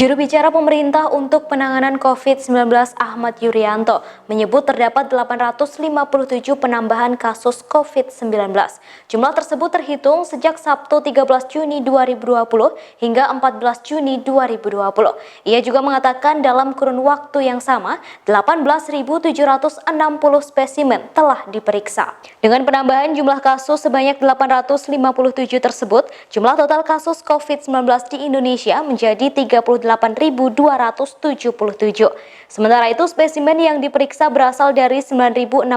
Juru bicara pemerintah untuk penanganan COVID-19 Ahmad Yuryanto menyebut terdapat 857 penambahan kasus COVID-19. Jumlah tersebut terhitung sejak Sabtu 13 Juni 2020 hingga 14 Juni 2020. Ia juga mengatakan dalam kurun waktu yang sama, 18.760 spesimen telah diperiksa. Dengan penambahan jumlah kasus sebanyak 857 tersebut, jumlah total kasus COVID-19 di Indonesia menjadi 38.277. Sementara itu, spesimen yang diperiksa berasal dari 9.658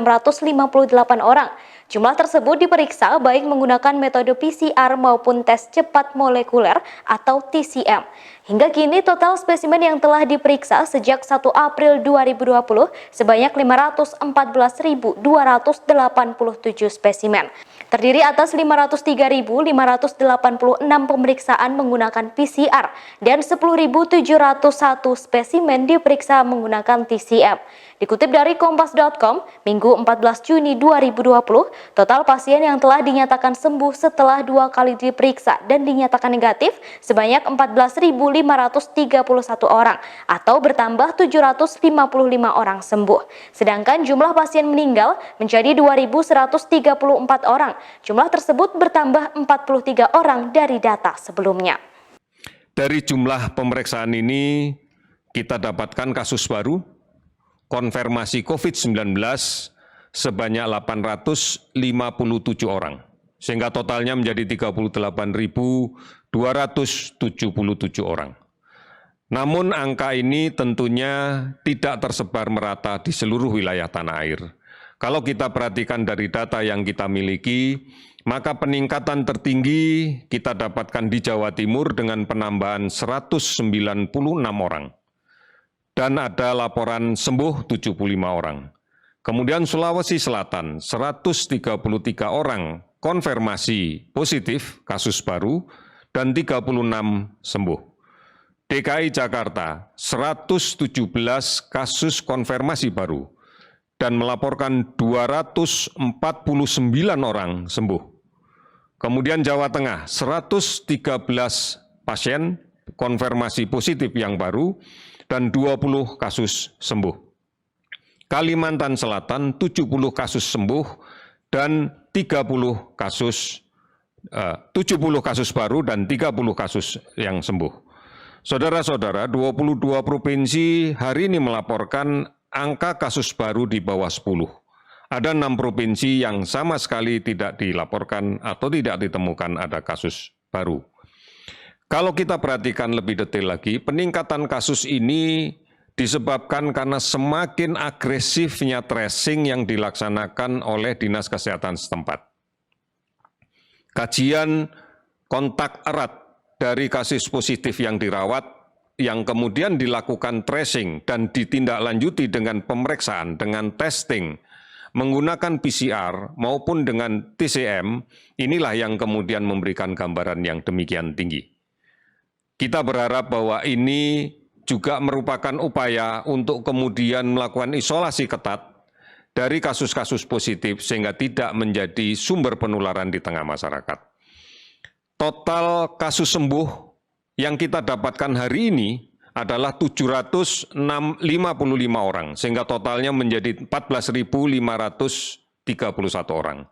orang. Jumlah tersebut diperiksa baik menggunakan metode PCR maupun tes cepat molekuler atau TCM. Hingga kini total spesimen yang telah diperiksa sejak 1 April 2020 sebanyak 514.287 spesimen. Terdiri atas 503.586 pemeriksaan menggunakan PCR dan 10.701 spesimen diperiksa menggunakan TCM. Dikutip dari Kompas.com, Minggu 14 Juni 2020, total pasien yang telah dinyatakan sembuh setelah 2 kali diperiksa dan dinyatakan negatif sebanyak 14.531 orang atau bertambah 755 orang sembuh. Sedangkan jumlah pasien meninggal menjadi 2.134 orang. Jumlah tersebut bertambah 43 orang dari data sebelumnya. Dari jumlah pemeriksaan ini kita dapatkan kasus baru konfirmasi COVID-19 sebanyak 857 orang, sehingga totalnya menjadi 38.277 orang. Namun angka ini tentunya tidak tersebar merata di seluruh wilayah tanah air. Kalau kita perhatikan dari data yang kita miliki, maka peningkatan tertinggi kita dapatkan di Jawa Timur dengan penambahan 196 orang. Dan ada laporan sembuh 75 orang. Kemudian Sulawesi Selatan 133 orang konfirmasi positif kasus baru dan 36 sembuh. DKI Jakarta 117 kasus konfirmasi baru dan melaporkan 249 orang sembuh. Kemudian Jawa Tengah 113 pasien konfirmasi positif yang baru dan 20 kasus sembuh. Kalimantan Selatan 70 kasus sembuh dan 70 kasus baru dan 30 kasus yang sembuh. Saudara-saudara, 22 provinsi hari ini melaporkan angka kasus baru di bawah 10. Ada 6 provinsi yang sama sekali tidak dilaporkan atau tidak ditemukan ada kasus baru. Kalau kita perhatikan lebih detail lagi, peningkatan kasus ini disebabkan karena semakin agresifnya tracing yang dilaksanakan oleh Dinas Kesehatan setempat. Kajian kontak erat dari kasus positif yang dirawat, yang kemudian dilakukan tracing dan ditindaklanjuti dengan pemeriksaan, dengan testing, menggunakan PCR maupun dengan TCM, inilah yang kemudian memberikan gambaran yang demikian tinggi. Kita berharap bahwa ini juga merupakan upaya untuk kemudian melakukan isolasi ketat dari kasus-kasus positif sehingga tidak menjadi sumber penularan di tengah masyarakat. Total kasus sembuh yang kita dapatkan hari ini adalah 755 orang, sehingga totalnya menjadi 14.531 orang.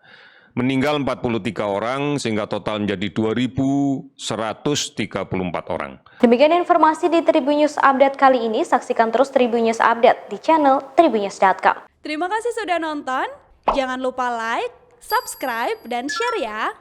Meninggal 43 orang, sehingga total menjadi 2.134 orang. Demikian informasi di Tribun News Update kali ini. Saksikan terus Tribun News Update di channel tribunnews.com. Terima kasih sudah nonton. Jangan lupa like, subscribe, dan share ya.